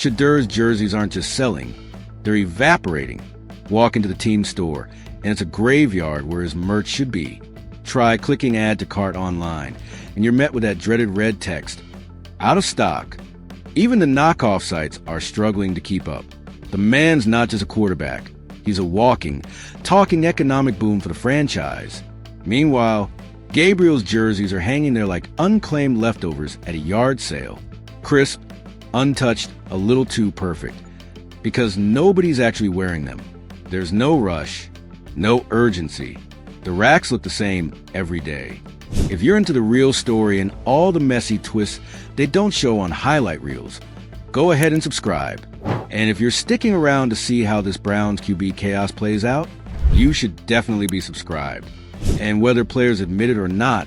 Shedeur's jerseys aren't just selling, they're evaporating. Walk into the team store, and it's a graveyard where his merch should be. Try clicking add to cart online, and you're met with that dreaded red text, out of stock. Even the knockoff sites are struggling to keep up. The man's not just a quarterback. He's a walking, talking economic boom for the franchise. Meanwhile, Gabriel's jerseys are hanging there like unclaimed leftovers at a yard sale. Crisp, untouched, a little too perfect. Because nobody's actually wearing them. There's no rush, no urgency. The racks look the same every day. If you're into the real story and all the messy twists they don't show on highlight reels, go ahead and subscribe. And if you're sticking around to see how this Browns QB chaos plays out, you should definitely be subscribed. And whether players admit it or not,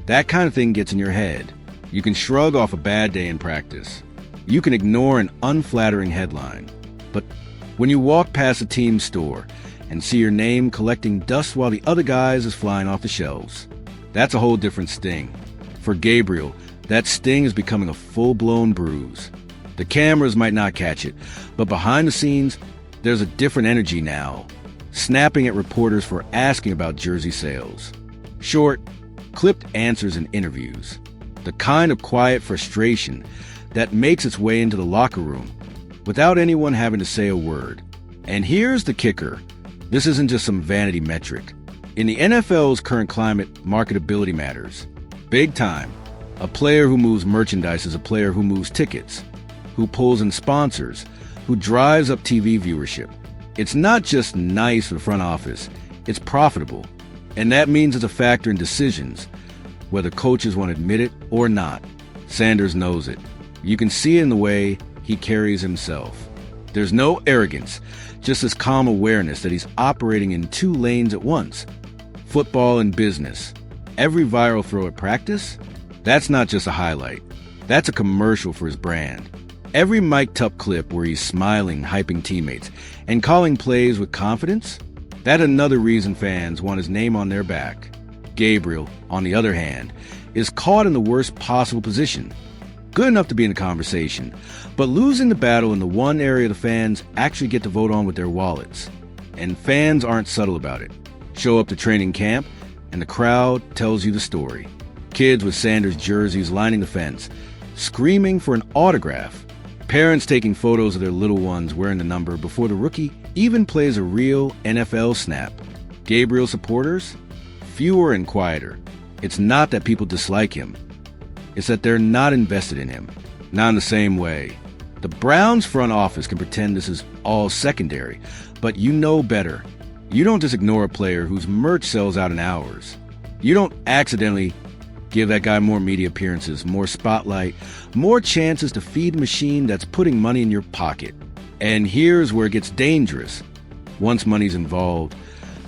that kind of thing gets in your head. You can shrug off a bad day in practice. You can ignore an unflattering headline. But when you walk past a team store and see your name collecting dust while the other guy's is flying off the shelves, that's a whole different sting. For Gabriel, that sting is becoming a full-blown bruise. The cameras might not catch it, but behind the scenes, there's a different energy now, snapping at reporters for asking about jersey sales. Short, clipped answers in interviews. The kind of quiet frustration that makes its way into the locker room without anyone having to say a word. And here's the kicker. This isn't just some vanity metric. In the NFL's current climate, marketability matters. Big time. A player who moves merchandise is a player who moves tickets, who pulls in sponsors, who drives up TV viewership. It's not just nice for the front office, it's profitable. And that means it's a factor in decisions, whether coaches want to admit it or not. Sanders knows it. You can see it in the way he carries himself. There's no arrogance, just this calm awareness that he's operating in two lanes at once. Football and business. Every viral throw at practice? That's not just a highlight. That's a commercial for his brand. Every mic'd up clip where he's smiling, hyping teammates, and calling plays with confidence? That's another reason fans want his name on their back. Gabriel, on the other hand, is caught in the worst possible position. Good enough to be in the conversation, but losing the battle in the one area the fans actually get to vote on with their wallets. And fans aren't subtle about it. Show up to training camp, and the crowd tells you the story. Kids with Sanders jerseys lining the fence, screaming for an autograph. Parents taking photos of their little ones wearing the number before the rookie even plays a real NFL snap. Gabriel supporters? Fewer and quieter. It's not that people dislike him. It's that they're not invested in him. Not in the same way. The Browns front office can pretend this is all secondary, but you know better. You don't just ignore a player whose merch sells out in hours. You don't accidentally give that guy more media appearances, more spotlight, more chances to feed a machine that's putting money in your pocket. And here's where it gets dangerous. Once money's involved,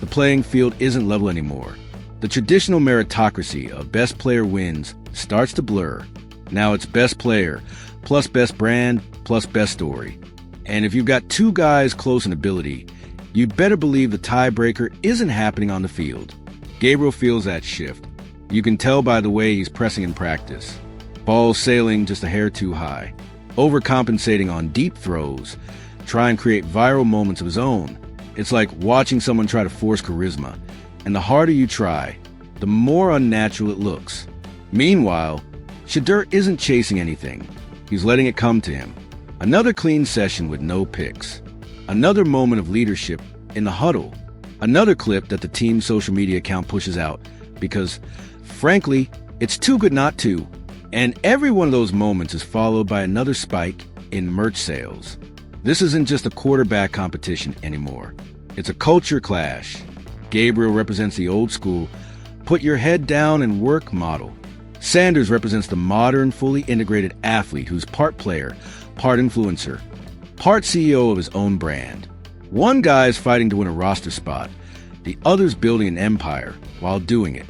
the playing field isn't level anymore. The traditional meritocracy of best player wins starts to blur. Now it's best player, plus best brand, plus best story. And if you've got two guys close in ability, you'd better believe the tiebreaker isn't happening on the field. Gabriel feels that shift. You can tell by the way he's pressing in practice. Balls sailing just a hair too high. Overcompensating on deep throws. Try and create viral moments of his own. It's like watching someone try to force charisma. And the harder you try, the more unnatural it looks. Meanwhile, Shedeur isn't chasing anything. He's letting it come to him. Another clean session with no picks. Another moment of leadership in the huddle. Another clip that the team's social media account pushes out because, frankly, it's too good not to. And every one of those moments is followed by another spike in merch sales. This isn't just a quarterback competition anymore. It's a culture clash. Gabriel represents the old school, put your head down and work model. Sanders represents the modern, fully integrated athlete who's part player, part influencer, part CEO of his own brand. One guy's fighting to win a roster spot, the other's building an empire while doing it.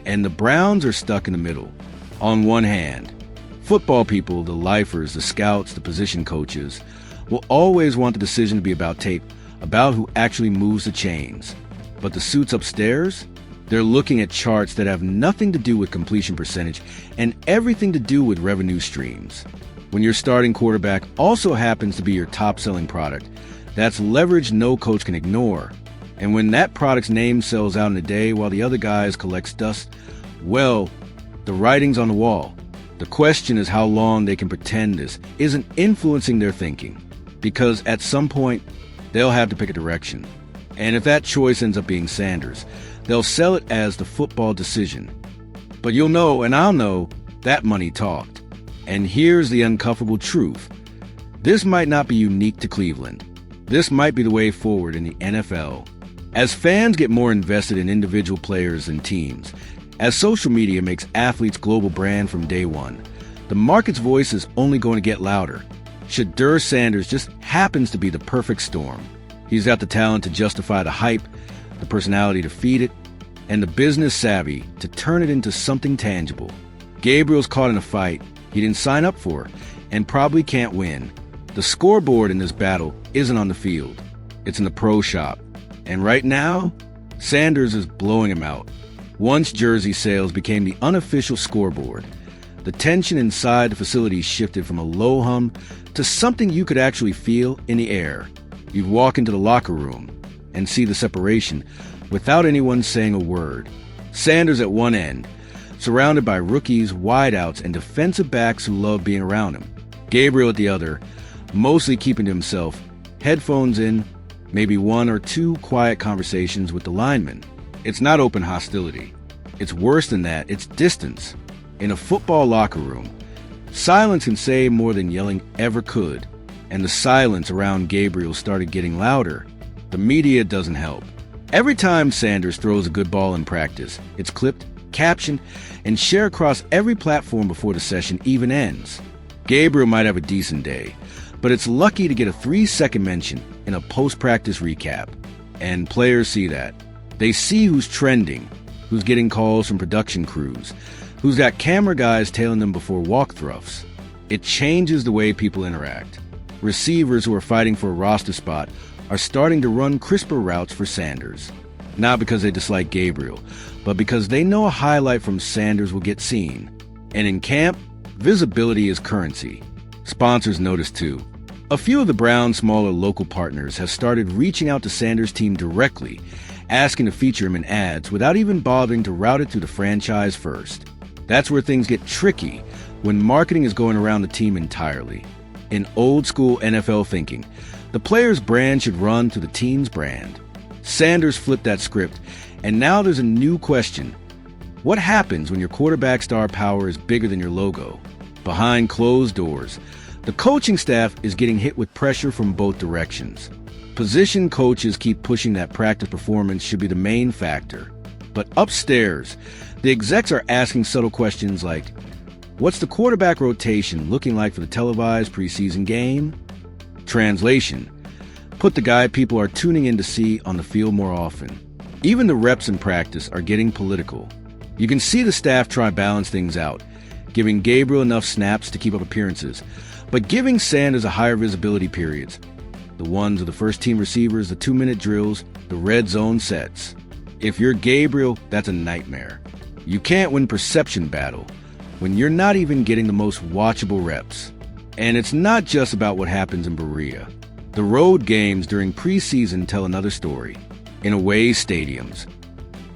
And the Browns are stuck in the middle. On one hand, football people, the lifers, the scouts, the position coaches, will always want the decision to be about tape, about who actually moves the chains. But the suits upstairs? They're looking at charts that have nothing to do with completion percentage and everything to do with revenue streams. When your starting quarterback also happens to be your top-selling product, that's leverage no coach can ignore. And when that product's name sells out in a day while the other guys collects dust, well, the writing's on the wall. The question is how long they can pretend this isn't influencing their thinking, because at some point, they'll have to pick a direction. And if that choice ends up being Sanders, they'll sell it as the football decision. But you'll know, and I'll know, that money talked. And here's the uncomfortable truth. This might not be unique to Cleveland. This might be the way forward in the NFL. As fans get more invested in individual players and teams, as social media makes athletes' global brand from day one, the market's voice is only going to get louder. Shedeur Sanders just happens to be the perfect storm. He's got the talent to justify the hype, the personality to feed it, and the business savvy to turn it into something tangible. Gabriel's caught in a fight he didn't sign up for and probably can't win. The scoreboard in this battle isn't on the field. It's in the pro shop. And right now, Sanders is blowing him out. Once jersey sales became the unofficial scoreboard, the tension inside the facility shifted from a low hum to something you could actually feel in the air. You'd walk into the locker room and see the separation without anyone saying a word. Sanders at one end, surrounded by rookies, wideouts, and defensive backs who love being around him. Gabriel at the other, mostly keeping to himself, headphones in, maybe one or two quiet conversations with the linemen. It's not open hostility. It's worse than that. It's distance. In a football locker room, silence can say more than yelling ever could, and the silence around Gabriel started getting louder. The media doesn't help. Every time Sanders throws a good ball in practice, it's clipped, captioned, and shared across every platform before the session even ends. Gabriel might have a decent day, but it's lucky to get a 3-second mention in a post-practice recap. And players see that. They see who's trending, who's getting calls from production crews, who's got camera guys tailing them before walk-throughs. It changes the way people interact. Receivers who are fighting for a roster spot are starting to run crisper routes for Sanders. Not because they dislike Gabriel, but because they know a highlight from Sanders will get seen. And in camp, visibility is currency. Sponsors notice too. A few of the Browns' smaller local partners have started reaching out to Sanders' team directly, asking to feature him in ads without even bothering to route it through the franchise first. That's where things get tricky, when marketing is going around the team entirely. In old-school NFL thinking, the player's brand should run through the team's brand. Sanders flipped that script, and now there's a new question. What happens when your quarterback star power is bigger than your logo? Behind closed doors, the coaching staff is getting hit with pressure from both directions. Position coaches keep pushing that practice performance should be the main factor. But upstairs, the execs are asking subtle questions like, what's the quarterback rotation looking like for the televised preseason game? Translation: put the guy people are tuning in to see on the field more often. Even the reps in practice are getting political. You can see the staff try to balance things out, giving Gabriel enough snaps to keep up appearances, but giving Sanders a higher visibility periods. The ones of the first-team receivers, the 2-minute drills, the red zone sets. If you're Gabriel, that's a nightmare. You can't win perception battle when you're not even getting the most watchable reps. And it's not just about what happens in Berea. The road games during preseason tell another story. In away stadiums,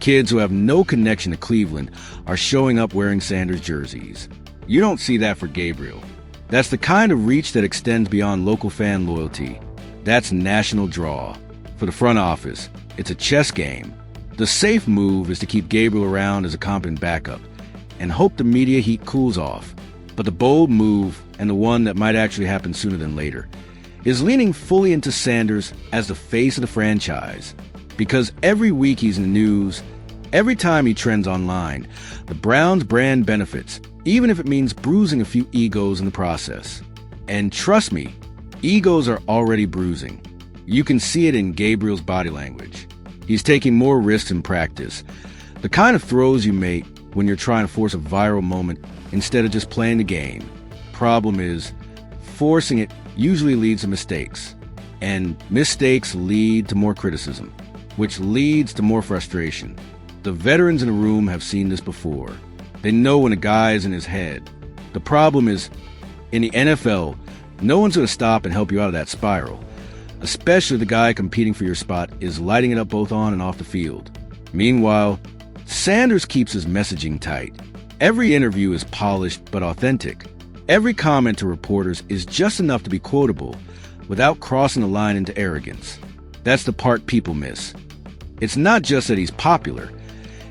kids who have no connection to Cleveland are showing up wearing Sanders jerseys. You don't see that for Gabriel. That's the kind of reach that extends beyond local fan loyalty. That's national draw. For the front office, it's a chess game. The safe move is to keep Gabriel around as a competent backup and hope the media heat cools off. But the bold move, and the one that might actually happen sooner than later, is leaning fully into Sanders as the face of the franchise. Because every week he's in the news, every time he trends online, the Browns' brand benefits, even if it means bruising a few egos in the process. And trust me, egos are already bruising. You can see it in Gabriel's body language. He's taking more risks in practice, the kind of throws you make when you're trying to force a viral moment instead of just playing the game. Problem is, forcing it usually leads to mistakes, and mistakes lead to more criticism, which leads to more frustration. The veterans in the room have seen this before. They know when a guy is in his head. The problem is, In the NFL, no one's going to stop and help you out of that spiral, especially the guy competing for your spot is lighting it up both on and off the field. Meanwhile, Sanders keeps his messaging tight. Every interview is polished but authentic. Every comment to reporters is just enough to be quotable without crossing the line into arrogance. That's the part people miss. It's not just that he's popular,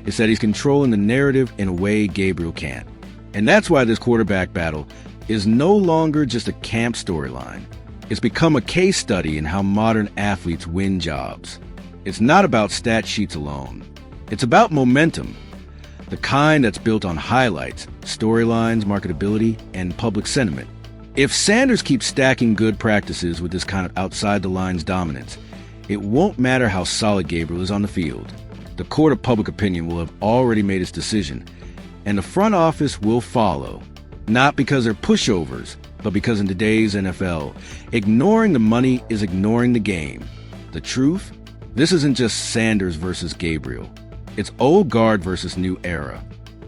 it's that he's controlling the narrative in a way Gabriel can't. And that's why this quarterback battle is no longer just a camp storyline. It's become a case study in how modern athletes win jobs. It's not about stat sheets alone. It's about momentum, the kind that's built on highlights, storylines, marketability, and public sentiment. If Sanders keeps stacking good practices with this kind of outside-the-lines dominance, it won't matter how solid Gabriel is on the field. The court of public opinion will have already made its decision, and the front office will follow. Not because they're pushovers, but because in today's NFL, ignoring the money is ignoring the game. The truth? This isn't just Sanders versus Gabriel. It's old guard versus new era.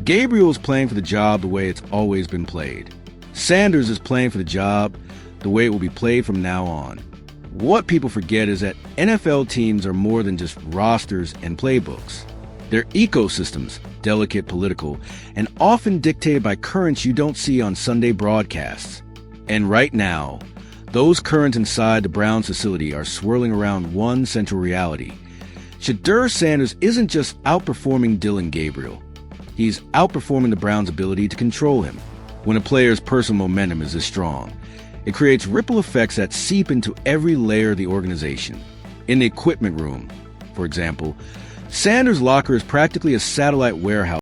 Gabriel is playing for the job the way it's always been played. Sanders is playing for the job the way it will be played from now on. What people forget is that NFL teams are more than just rosters and playbooks. They're ecosystems, delicate, political, and often dictated by currents you don't see on Sunday broadcasts. And right now, those currents inside the Browns facility are swirling around one central reality. Shedeur Sanders isn't just outperforming Dillon Gabriel. He's outperforming the Browns' ability to control him. When a player's personal momentum is this strong, it creates ripple effects that seep into every layer of the organization. In the equipment room, for example, Sanders' locker is practically a satellite warehouse